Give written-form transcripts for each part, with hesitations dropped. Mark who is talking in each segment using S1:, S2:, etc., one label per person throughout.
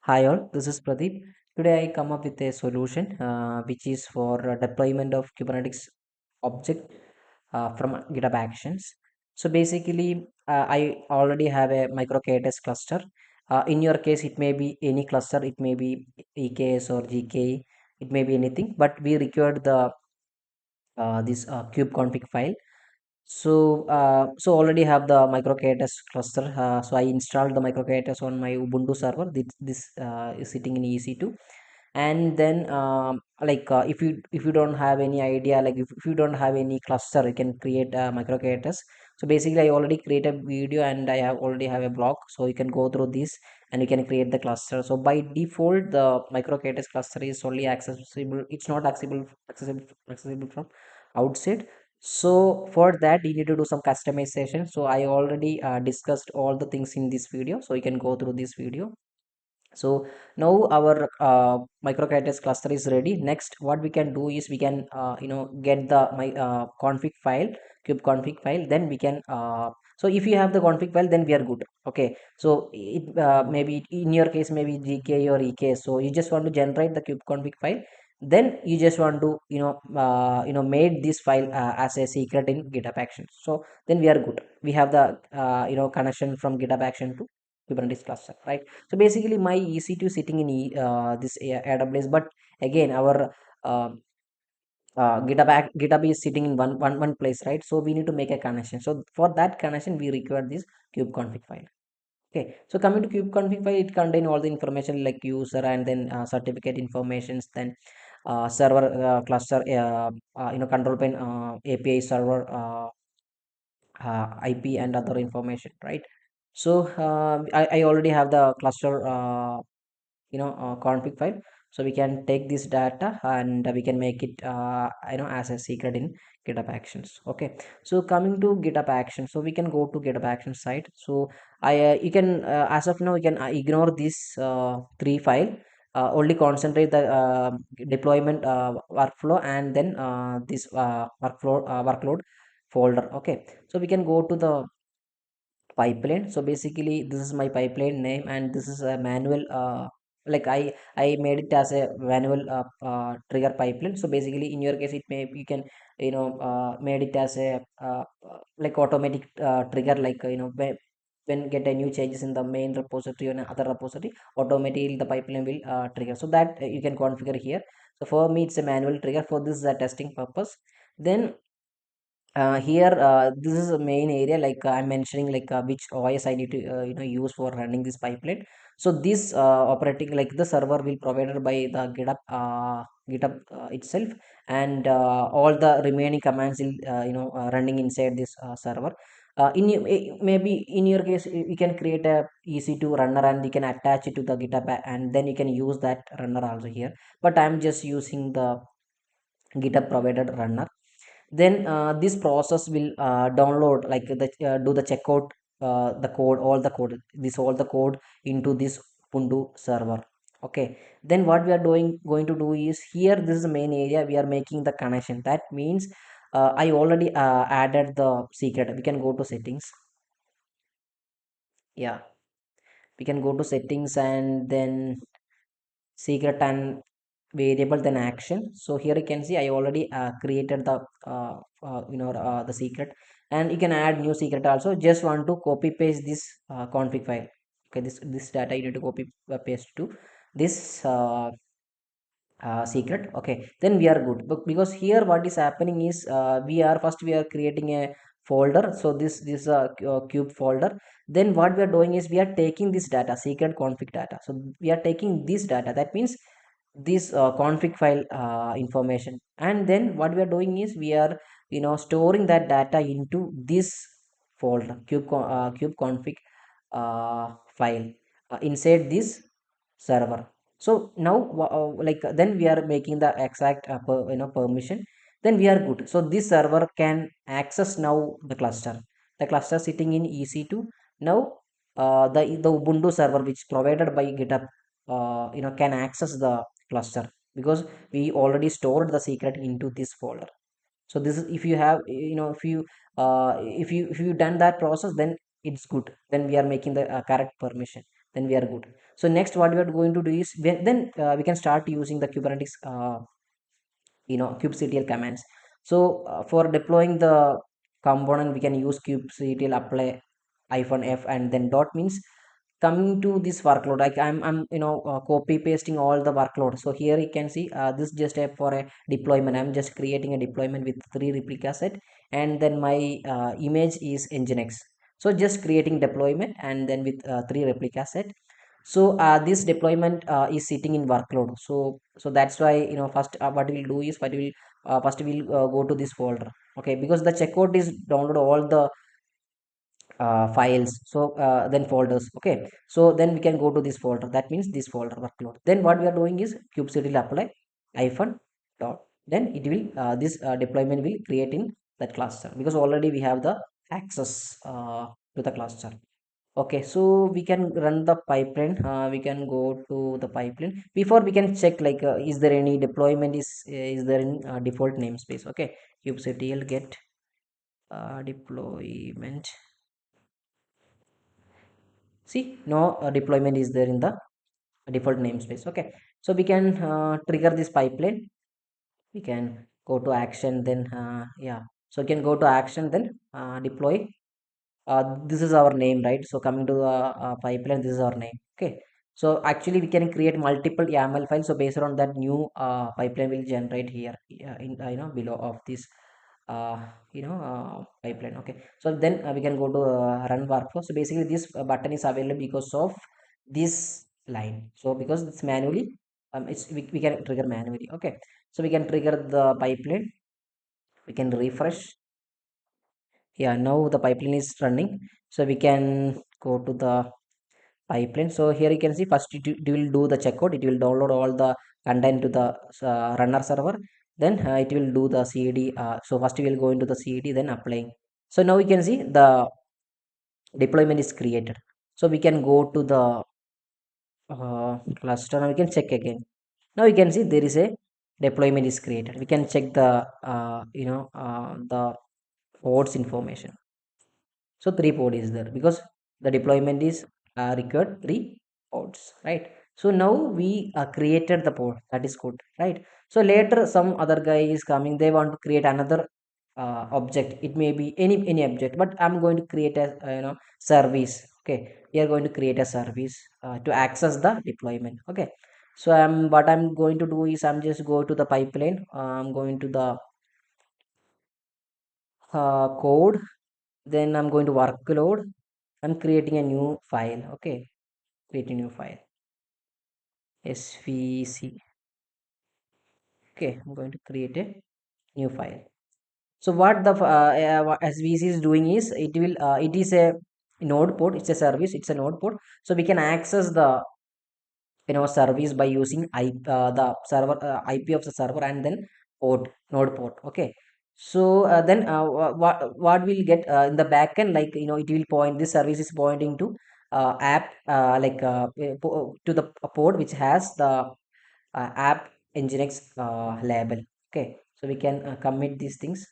S1: Hi all, this is Pradeep. Today I come up with a solution which is for deployment of Kubernetes object from GitHub Actions. So basically, I already have a micro KTS cluster. In your case, it may be any cluster, it may be EKS or GK, it may be anything, but we required the this kubeconfig file. So already have the micro-KTS cluster. So I installed the micro-KTS on my Ubuntu server. This is sitting in EC2. And then if you don't have any idea, like if you don't have any cluster, you can create a micro-KTS. So basically, I already created a video and I have already have a blog. So you can go through this and you can create the cluster. So by default, the micro-KTS cluster is only accessible. It's not accessible from outside. So for that you need to do some customization. So I already discussed all the things in this video, so you can go through this video. So now our microcatches cluster is ready. Next what we can do is we can get the my config file, kube config file. Then we can so if you have the config file, then we are good. Okay, so it maybe in your case maybe gk or ek, so you just want to generate the kube config file. Then you just want to made this file as a secret in GitHub Actions. So then we are good. We have the connection from GitHub Action to Kubernetes cluster, right? So basically my EC2 sitting in this AWS, but again our uh, GitHub is sitting in one place, right? So we need to make a connection. So for that connection we require this kube config file. Okay, so coming to kube config file, it contain all the information like user and then certificate informations, then server cluster, control plane, API server, IP and other information, right? So I already have the cluster config file. So we can take this data and we can make it as a secret in GitHub Actions. Okay, so coming to GitHub Actions, so we can go to GitHub Actions site. So I you can as of now you can ignore this three file. Only concentrate the deployment workflow and then this workload folder. Okay, so we can go to the pipeline. So basically this is my pipeline name and this is a manual like I made it as a manual trigger pipeline. So basically in your case it may you can made it as a like automatic trigger, like when get a new changes in the main repository or other repository, automatically the pipeline will trigger. So that you can configure here. So for me it's a manual trigger. For this is a testing purpose. Then here this is a main area, like I'm mentioning like which OS I need to use for running this pipeline. So this operating like the server will provided by the GitHub itself, and all the remaining commands will running inside this server. Maybe in your case you can create a EC2 runner and you can attach it to the GitHub and then you can use that runner also here, but I'm just using the GitHub provided runner. Then this process will download like do the checkout, the code, all the code, this all the code into this Ubuntu server. Okay, then what we are doing going to do is here, this is the main area, we are making the connection. That means I already added the secret. We can go to settings. Yeah, we can go to settings and then secret and variable, then action. So here you can see I already created the the secret, and you can add new secret also. Just want to copy paste this config file. Okay, this data you need to copy paste to this secret. Okay, then we are good. But because here what is happening is we are creating a folder. So this cube folder. Then what we are doing is we are taking this data, secret config data. So we are taking this data, that means this config file information, and then what we are doing is we are storing that data into this folder, cube config file inside this server. So now then we are making the exact permission. Then we are good. So this server can access now the cluster sitting in EC2. Now the Ubuntu server which provided by GitHub can access the cluster, because we already stored the secret into this folder. So this is, if you have if you done that process, then it's good. Then we are making the correct permission. then we are good. So next what we are going to do is then we can start using the Kubernetes kubectl commands. So for deploying the component we can use kubectl apply -f and then dot means coming to this workload, like I'm copy pasting all the workload. So here you can see this just a for a deployment. I'm just creating a deployment with 3 replica set, and then my image is nginx. So just creating deployment and then with 3 replica set. So this deployment is sitting in workload. So that's why first what we'll do is first we'll go to this folder. Okay, because the checkout is download all the files. So then folders. Okay, so then we can go to this folder, that means this folder workload. Then what we are doing is kubectl apply hyphen dot, then it will this deployment will create in that cluster, because already we have the access to the cluster. Okay, so we can run the pipeline. We can go to the pipeline. Before we can check like is there any deployment is there in default namespace. Okay, kubectl get deployment. See, no deployment is there in the default namespace. Okay, so we can trigger this pipeline. We can go to action, then yeah, so we can go to action, then deploy. This is our name, right? So coming to the pipeline, this is our name. Okay, so actually we can create multiple YAML files. So based on that, new pipeline will generate here in below of this pipeline. Okay, so then we can go to run workflow. So basically this button is available because of this line. So because it's manually we can trigger manually. Okay, so we can trigger the pipeline. We can refresh. Yeah, now the pipeline is running. So we can go to the pipeline. So here you can see first it will do the checkout. It will download all the content to the runner server. Then it will do the cd. So first we will go into the cd, then applying. So now you can see the deployment is created. So we can go to the cluster. Now we can check again. Now you can see there is a deployment is created. We can check the the ports information. So 3 port is there because the deployment is required 3 ports, right? So now we created the port, that is good, right? So later some other guy is coming, they want to create another object. It may be any object, but I'm going to create a service. Okay, we are going to create a service to access the deployment. Okay, so what I'm going to do is I'm just go to the pipeline. I'm going to the code, then I'm going to workload. I'm creating a new file. Okay, create a new file, svc. Okay, I'm going to create a new file. So what the what svc is doing is it is a node port. It's a service, it's a node port. So we can access the service by using the server ip of the server, and then port, node port. Okay, so then what we'll get in the backend, like it will point, this service is pointing to app to the port which has the app nginx label. Okay, so we can commit these things.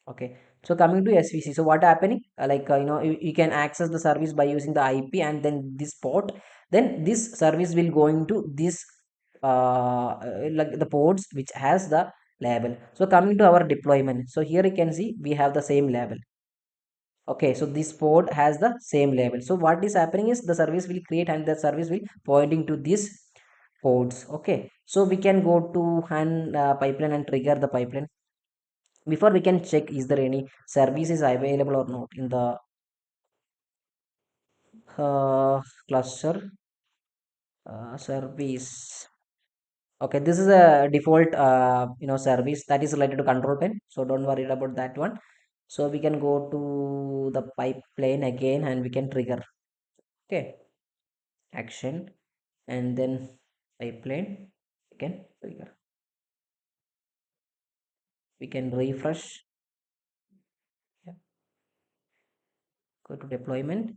S1: Okay, so coming to svc, so what happening you can access the service by using the ip and then this port. Then this service will going to this like the ports which has the label. So coming to our deployment, so here you can see we have the same label. Okay, so this port has the same label. So what is happening is the service will create and the service will pointing to this ports. Okay, so we can go to and pipeline and trigger the pipeline. Before we can check is there any services available or not in the uh, cluster service. Okay, this is a default service that is related to control plane, so don't worry about that one. So we can go to the pipeline again and we can trigger. Okay, action, and then pipeline, we can trigger. We can refresh. Yeah, go to deployment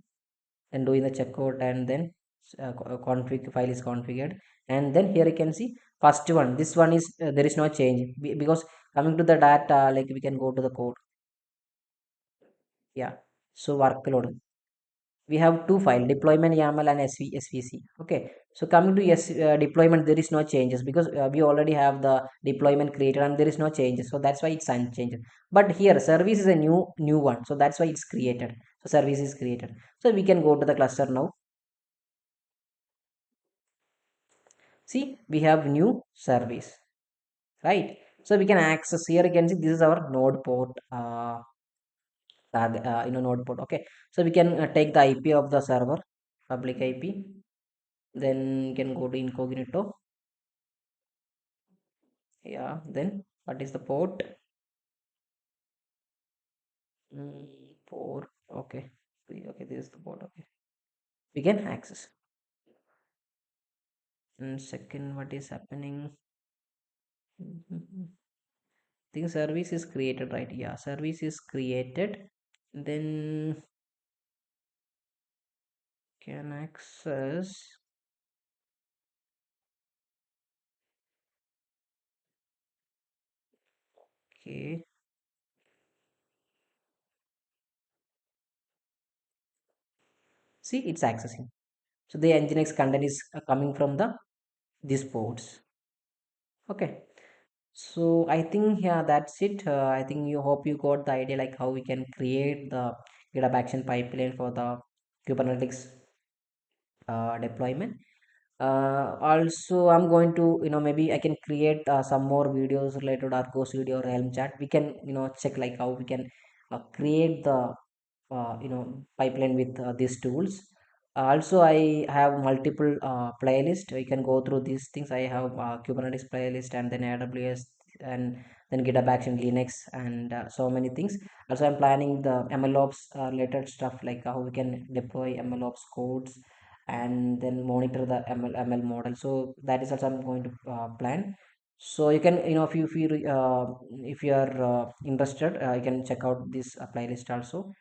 S1: and doing the checkout, and then config file is configured. And then here you can see first one, this one is there is no change because coming to the data, like we can go to the code. Yeah, so workload. we have two file, deployment YAML and svc. Okay, so coming to deployment, there is no changes because we already have the deployment created and there is no changes, so that's why it's unchanged. But here service is a new one, so that's why it's created. So service is created. So we can go to the cluster now. See, we have new service, right? So we can access here. You can see this is our node port, node port. Okay, so we can take the IP of the server, public IP. Then you can go to incognito. Yeah, then what is the port? Port. Okay, okay, this is the port. Okay, we can access. And second, what is happening? Think service is created, right? Yeah, service is created. Then can access. Okay, see, it's accessing. So the nginx content is coming from the these ports. Okay, so I think, yeah, that's it. I think you hope you got the idea like how we can create the GitHub action pipeline for the Kubernetes deployment. Also, I'm going to, maybe I can create some more videos related to Argo Studio or Helm Chat. We can, check like how we can create the pipeline with these tools. Also, I have multiple playlist. You can go through these things. I have Kubernetes playlist and then AWS and then GitHub Action Linux and so many things. Also, I'm planning the MLOps related stuff like how we can deploy MLOps codes and then monitor the ML model. So that is also I'm going to plan. So you can, if you feel if you are interested, you can check out this playlist also.